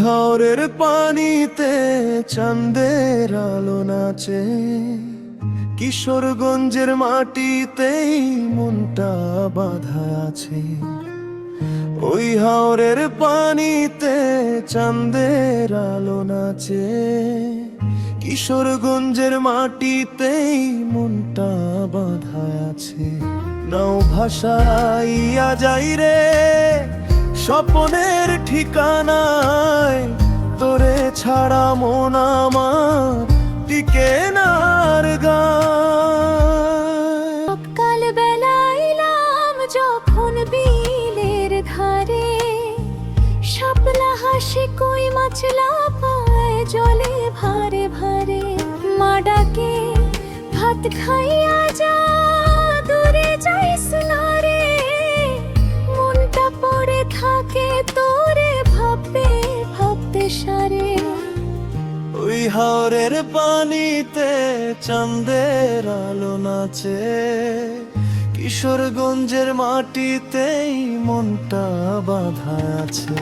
হাওরের পানিতে চাঁদের আলো নাচে, কিশোরগঞ্জের মাটিতেই মনটা বাঁধা আছে। ওই হাওরের পানিতে চাঁদের আলো নাচে, কিশোরগঞ্জের মাটিতেই মনটা বাঁধা আছে। নাও ভাসাইয়া যাই রে স্বপ্নের ঠিকানায়, তোরে ছাড়া মন আমার টিকে নার গায়। সকাল বেলা এলাম যখন বিলের ধারে, শাপলা হাসি কই মাছলা পায় জলে ভারে ভারে। মা ডাকে ভাত খাইয়া যা, দূরে যাইস না রে, মনটা পড়ে থাকে তোরে ভাবতে ভাবতে সারে। ওই হাওরের পানিতে চাঁদের আলো নাচে, কিশোরগঞ্জের মাটিতেই মনটা বাঁধা আছে।